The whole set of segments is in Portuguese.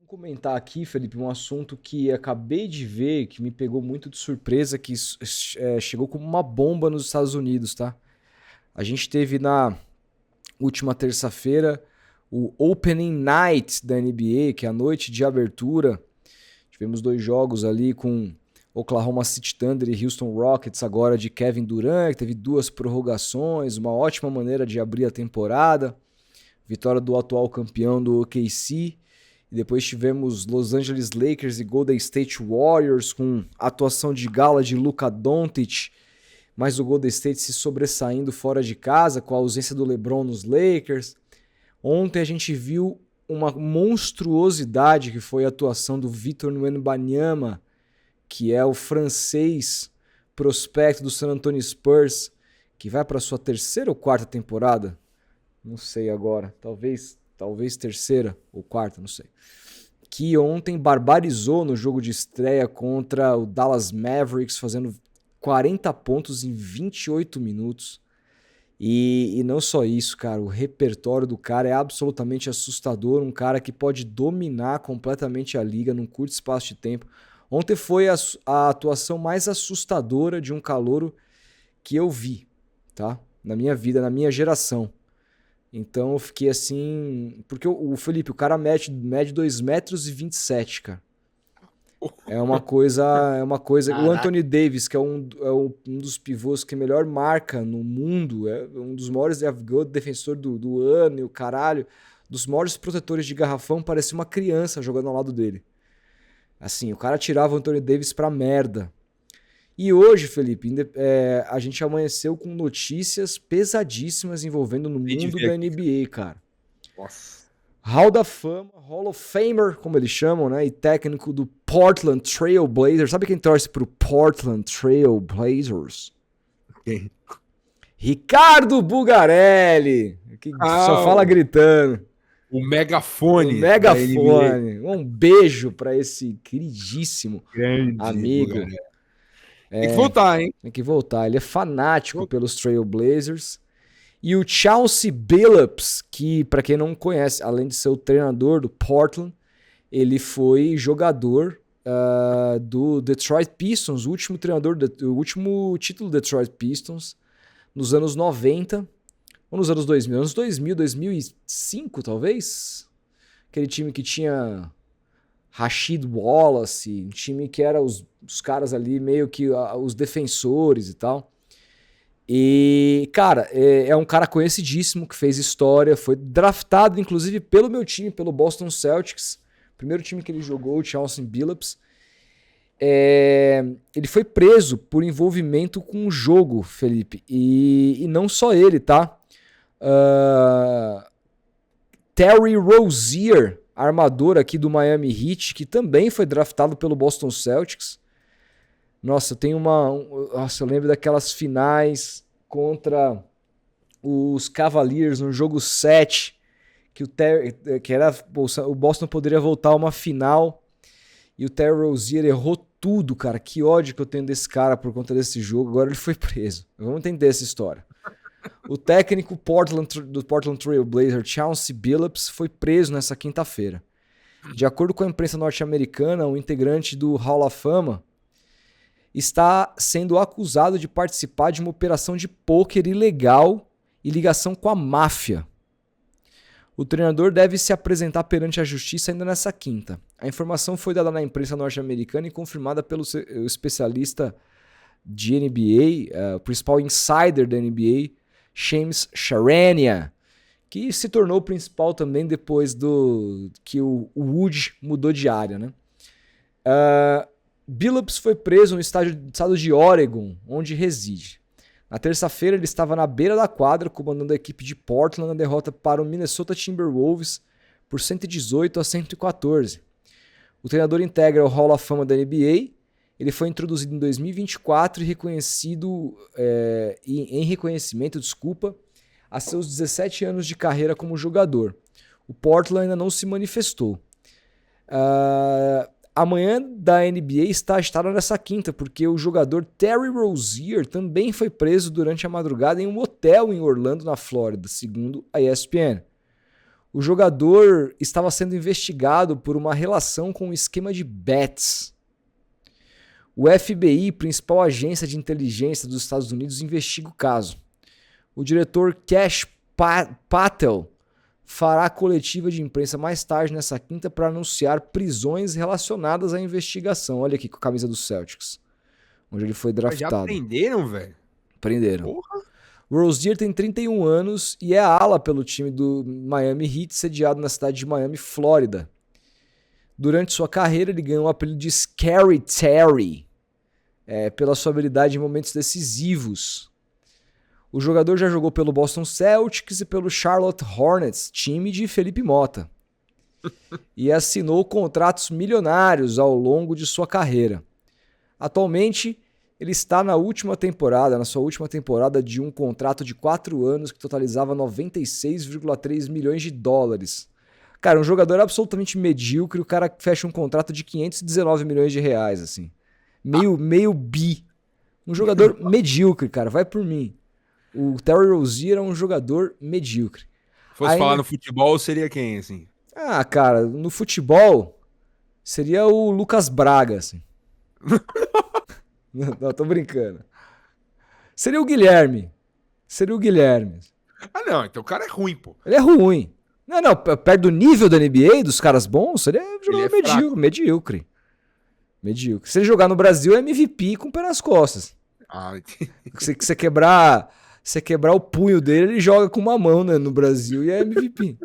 Comentar aqui, Felipe, um assunto que acabei de ver, que me pegou muito de surpresa, que chegou como uma bomba nos Estados Unidos, tá? A gente teve na última terça-feira o Opening Night da NBA, que é a noite de abertura. Tivemos dois jogos ali com Oklahoma City Thunder e Houston Rockets, agora de Kevin Durant, que teve duas prorrogações, uma ótima maneira de abrir a temporada. Vitória do atual campeão do OKC. E depois tivemos Los Angeles Lakers e Golden State Warriors com atuação de gala de Luka Doncic, mas o Golden State se sobressaindo fora de casa com a ausência do LeBron nos Lakers. Ontem a gente viu uma monstruosidade que foi a atuação do Victor Wembanyama, que é o francês prospecto do San Antonio Spurs, que vai para sua terceira ou quarta temporada? Não sei agora, talvez terceira ou quarta, não sei. Que ontem barbarizou no jogo de estreia contra o Dallas Mavericks, fazendo 40 pontos em 28 minutos. E não só isso, cara, o repertório do cara é absolutamente assustador, um cara que pode dominar completamente a liga num curto espaço de tempo. Ontem foi a atuação mais assustadora de um calouro que eu vi, tá? Na minha vida, na minha geração. Então eu fiquei assim... Porque o Felipe, o cara mede 2,27 metros, cara. É uma coisa... O Anthony Davis, que é um dos pivôs que melhor marca no mundo, é um dos maiores defensor do ano e o caralho, dos maiores protetores de garrafão, parecia uma criança jogando ao lado dele. Assim, o cara tirava o Anthony Davis pra merda. E hoje, Felipe, a gente amanheceu com notícias pesadíssimas envolvendo no mundo da NBA, cara. Nossa. Hall da Fama, Hall of Famer, como eles chamam, né? E técnico do Portland Trail Blazers. Sabe quem torce pro Portland Trail Blazers? Quem? Ricardo Bugarelli, que só fala gritando. O megafone. O megafone. Um beijo pra esse queridíssimo amigo. Bugarelli. Tem que voltar, hein? Tem que voltar. Ele é fanático pelos Trail Blazers. E o Chauncey Billups, que para quem não conhece, além de ser o treinador do Portland, ele foi jogador do Detroit Pistons, o último título do Detroit Pistons, nos anos 90, ou nos anos 2000, anos 2000, 2005 talvez. Aquele time que tinha Rasheed Wallace, um time que era os caras ali meio que os defensores e tal. E, cara, é um cara conhecidíssimo que fez história, foi draftado inclusive pelo meu time, pelo Boston Celtics, primeiro time que ele jogou, o Chauncey Billups. Ele foi preso por envolvimento com o jogo, Felipe, e não só ele, tá? Terry Rozier, armador aqui do Miami Heat, que também foi draftado pelo Boston Celtics. Nossa, eu tenho eu lembro daquelas finais contra os Cavaliers no jogo 7, que o Boston poderia voltar a uma final e o Terry Rozier errou tudo, cara. Que ódio que eu tenho desse cara por conta desse jogo. Agora ele foi preso. Vamos entender essa história. O técnico do Portland Trail Blazers, Chauncey Billups, foi preso nessa quinta-feira. De acordo com a imprensa norte-americana, um integrante do Hall of Fama está sendo acusado de participar de uma operação de pôquer ilegal e ligação com a máfia. O treinador deve se apresentar perante a justiça ainda nessa quinta. A informação foi dada na imprensa norte-americana e confirmada pelo especialista de NBA, o principal insider da NBA, Shams Charania, que se tornou o principal também depois que o Wood mudou de área, né? Billups foi preso no estado de Oregon, onde reside. Na terça-feira, ele estava na beira da quadra, comandando a equipe de Portland na derrota para o Minnesota Timberwolves por 118-114. O treinador integra o Hall of Fama da NBA. Ele foi introduzido em 2024 e em reconhecimento a seus 17 anos de carreira como jogador. O Portland ainda não se manifestou. Amanhã da NBA está agitada nessa quinta, porque o jogador Terry Rozier também foi preso durante a madrugada em um hotel em Orlando, na Flórida, segundo a ESPN. O jogador estava sendo investigado por uma relação com um esquema de bets. O FBI, principal agência de inteligência dos Estados Unidos, investiga o caso. O diretor Kash Patel fará coletiva de imprensa mais tarde nessa quinta para anunciar prisões relacionadas à investigação. Olha aqui com a camisa do Celtics, onde ele foi draftado. Já prenderam, velho? Prenderam. Porra. O Rozier tem 31 anos e é ala pelo time do Miami Heat, sediado na cidade de Miami, Flórida. Durante sua carreira, ele ganhou o apelido de Scary Terry, pela sua habilidade em momentos decisivos. O jogador já jogou pelo Boston Celtics e pelo Charlotte Hornets, time de Felipe Mota, e assinou contratos milionários ao longo de sua carreira. Atualmente, ele está na sua última temporada de um contrato de 4 anos que totalizava 96,3 milhões de dólares. Cara, um jogador absolutamente medíocre, o cara fecha um contrato de 519 milhões de reais, assim. Meio bi. Um jogador medíocre, cara, vai por mim. O Terry Rozier é um jogador medíocre. Se fosse falar no futebol, seria quem, assim? Ah, cara, no futebol seria o Lucas Braga, assim. Não, tô brincando. Seria o Guilherme. Ah, não, então o cara é ruim, pô. Ele é ruim. Não, perto do nível da NBA, dos caras bons, ele é um jogador medíocre. Se ele jogar no Brasil, é MVP com o pé nas costas. Se você quebrar o punho dele, ele joga com uma mão, né, no Brasil e é MVP.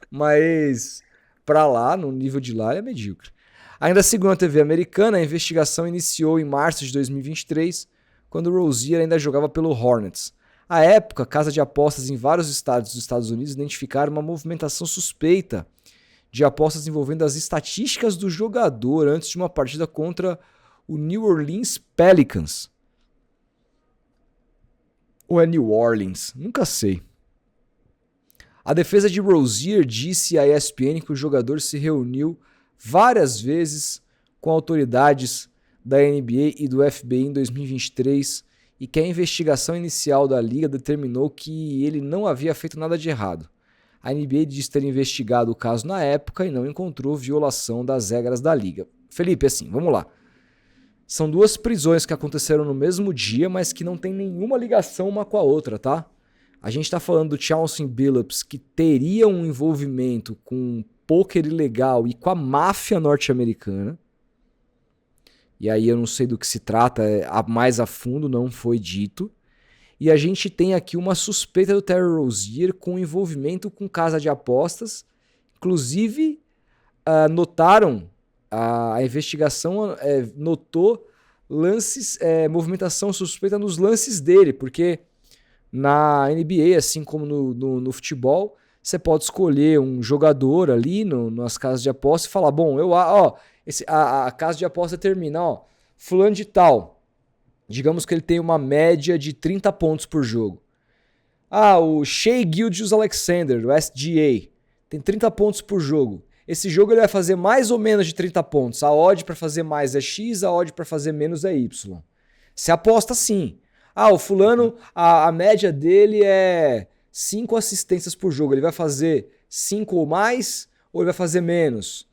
Mas pra lá, no nível de lá, ele é medíocre. Ainda segundo a TV americana, a investigação iniciou em março de 2023, quando o Rozier ainda jogava pelo Hornets. À época, casa de apostas em vários estados dos Estados Unidos identificaram uma movimentação suspeita de apostas envolvendo as estatísticas do jogador antes de uma partida contra o New Orleans Pelicans. Ou é New Orleans? Nunca sei. A defesa de Rozier disse à ESPN que o jogador se reuniu várias vezes com autoridades da NBA e do FBI em 2023 e que a investigação inicial da liga determinou que ele não havia feito nada de errado. A NBA diz ter investigado o caso na época e não encontrou violação das regras da liga. Felipe, assim, vamos lá. São 2 prisões que aconteceram no mesmo dia, mas que não tem nenhuma ligação uma com a outra, tá? A gente tá falando do Chauncey Billups, que teria um envolvimento com pôquer ilegal e com a máfia norte-americana. E aí eu não sei do que se trata mais a fundo, não foi dito. E a gente tem aqui uma suspeita do Terry Rozier com envolvimento com casa de apostas. Inclusive, notaram, a investigação notou movimentação suspeita nos lances dele, porque na NBA, assim como no futebol, você pode escolher um jogador ali nas casas de aposta e falar, bom, a casa de aposta termina, fulano de tal, digamos que ele tem uma média de 30 pontos por jogo. O Shai Gilgeous-Alexander, do SGA, tem 30 pontos por jogo. Esse jogo ele vai fazer mais ou menos de 30 pontos. A odd para fazer mais é X, a odd para fazer menos é Y. Você aposta sim. O fulano, a média dele é 5 assistências por jogo. Ele vai fazer 5 ou mais ou ele vai fazer menos?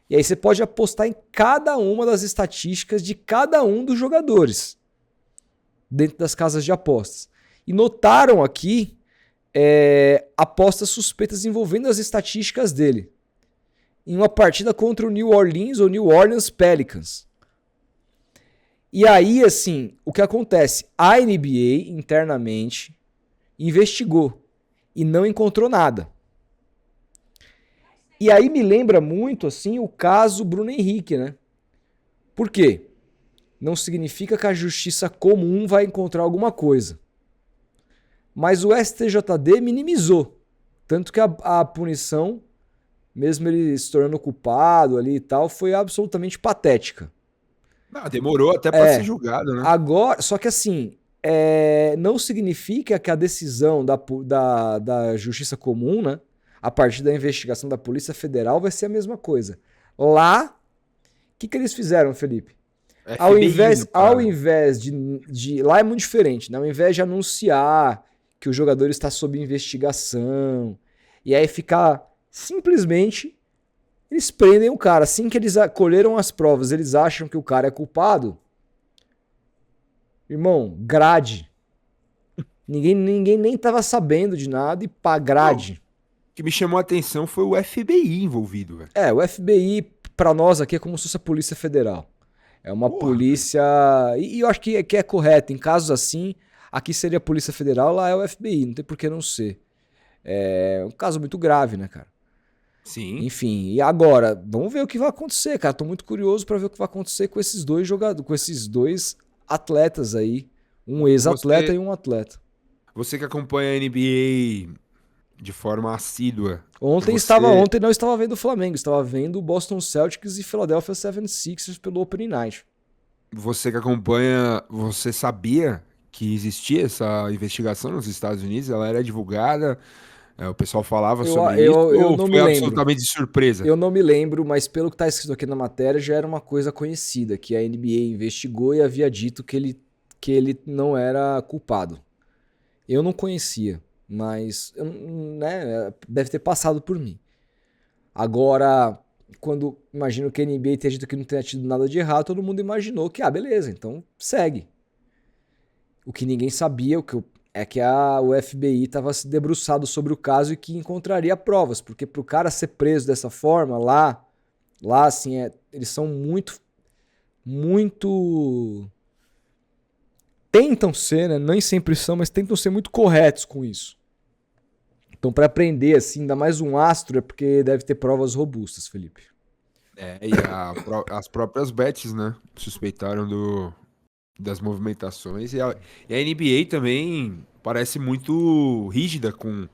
E aí você pode apostar em cada uma das estatísticas de cada um dos jogadores dentro das casas de apostas. E notaram aqui apostas suspeitas envolvendo as estatísticas dele em uma partida contra o New Orleans ou New Orleans Pelicans. E aí, assim, o que acontece? A NBA, internamente, investigou e não encontrou nada. E aí me lembra muito, assim, o caso Bruno Henrique, né? Por quê? Não significa que a justiça comum vai encontrar alguma coisa. Mas o STJD minimizou. Tanto que a punição, mesmo ele se tornando culpado ali e tal, foi absolutamente patética. Demorou até para ser julgado, né? Agora, só que assim, não significa que a decisão da justiça comum, né, a partir da investigação da Polícia Federal, vai ser a mesma coisa. Lá, o que eles fizeram, Felipe? Ao invés de... Lá é muito diferente, né? Ao invés de anunciar que o jogador está sob investigação, e aí ficar Simplesmente, eles prendem o cara. Assim que eles colheram as provas, eles acham que o cara é culpado. Irmão, grade. Ninguém nem tava sabendo de nada e pá, grade. O que me chamou a atenção foi o FBI envolvido, velho. O FBI, pra nós aqui, é como se fosse a Polícia Federal. É uma polícia... E eu acho que é correto. Em casos assim, aqui seria a Polícia Federal, lá é o FBI. Não tem por que não ser. É um caso muito grave, né, cara? Sim. Enfim, e agora, vamos ver o que vai acontecer, cara. Tô muito curioso pra ver o que vai acontecer com esses dois jogadores, com esses dois atletas aí. Um ex-atleta e um atleta. Você que acompanha a NBA de forma assídua. Ontem não estava vendo o Flamengo, estava vendo o Boston Celtics e Philadelphia 76ers pelo Opening Night. Você que acompanha, você sabia que existia essa investigação nos Estados Unidos? Ela era divulgada? O pessoal falava sobre isso? Eu Ou não me foi lembro. absolutamente de surpresa? Eu não me lembro, mas pelo que está escrito aqui na matéria, já era uma coisa conhecida, que a NBA investigou e havia dito que ele não era culpado. Eu não conhecia, mas né, deve ter passado por mim. Agora, quando imagino que a NBA tenha dito que não tenha tido nada de errado, todo mundo imaginou que, beleza, então segue. O que ninguém sabia, é que o FBI estava se debruçado sobre o caso e que encontraria provas, porque pro cara ser preso dessa forma, lá assim, eles são muito... Tentam ser, né? Nem sempre são, mas tentam ser muito corretos com isso. Então, para prender, assim, ainda mais um astro, é porque deve ter provas robustas, Felipe. E as próprias bets, né? Suspeitaram das movimentações. E a NBA também parece muito rígida com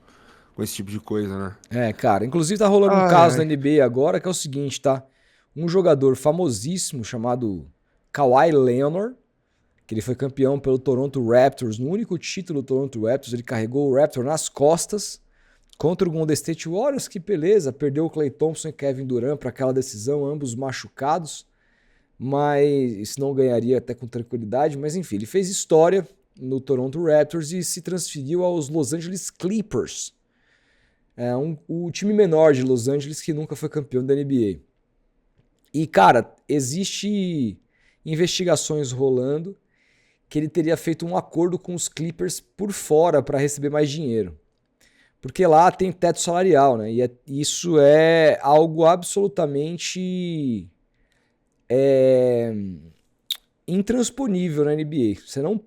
esse tipo de coisa, né? Cara, inclusive tá rolando um caso na NBA agora que é o seguinte, tá? Um jogador famosíssimo chamado Kawhi Leonard, que ele foi campeão pelo Toronto Raptors, no único título do Toronto Raptors, ele carregou o Raptor nas costas contra o Golden State Warriors, que beleza, perdeu o Klay Thompson e Kevin Durant para aquela decisão, ambos machucados, mas isso não ganharia até com tranquilidade, mas enfim, ele fez história no Toronto Raptors e se transferiu aos Los Angeles Clippers, o time menor de Los Angeles que nunca foi campeão da NBA. E cara, existe investigações rolando que ele teria feito um acordo com os Clippers por fora para receber mais dinheiro. Porque lá tem teto salarial, né? E isso é algo absolutamente intransponível na NBA. Você não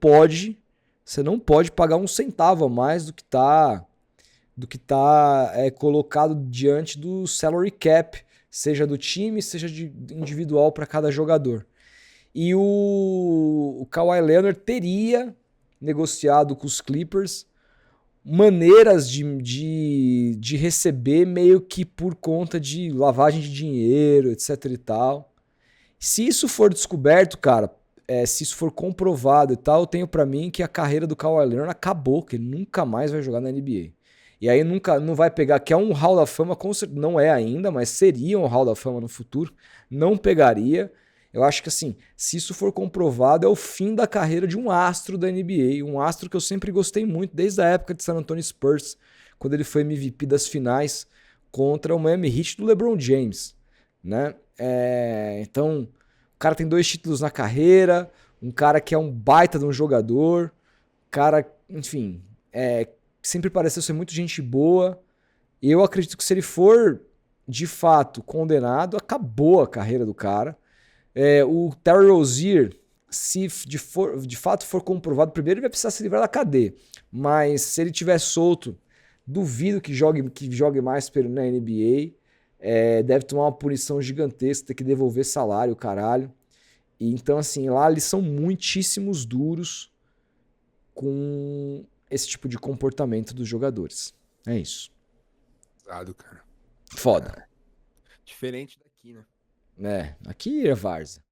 pode pagar um centavo a mais do que tá colocado diante do salary cap, seja do time, seja de individual para cada jogador. E o Kawhi Leonard teria negociado com os Clippers maneiras de receber meio que por conta de lavagem de dinheiro, etc e tal. Se isso for descoberto, cara, se isso for comprovado e tal, eu tenho pra mim que a carreira do Kawhi Leonard acabou, que ele nunca mais vai jogar na NBA. E aí não vai pegar, que é um Hall da Fama, não é ainda, mas seria um Hall da Fama no futuro, não pegaria. Eu acho que assim, se isso for comprovado, é o fim da carreira de um astro da NBA, um astro que eu sempre gostei muito, desde a época de San Antonio Spurs, quando ele foi MVP das finais contra o Miami Heat do LeBron James, né? Então, o cara tem 2 títulos na carreira, um cara que é um baita de um jogador, cara, enfim, sempre pareceu ser muito gente boa. E eu acredito que se ele for, de fato, condenado, acabou a carreira do cara. O Terry Rozier, se de fato for comprovado, primeiro ele vai precisar se livrar da cadeia, mas se ele tiver solto, duvido que jogue mais na NBA. Deve tomar uma punição gigantesca, ter que devolver salário, caralho. E então assim, lá eles são muitíssimos duros com esse tipo de comportamento dos jogadores. É isso. Pesado, cara. Foda. Diferente daqui, né? Aqui é várzea.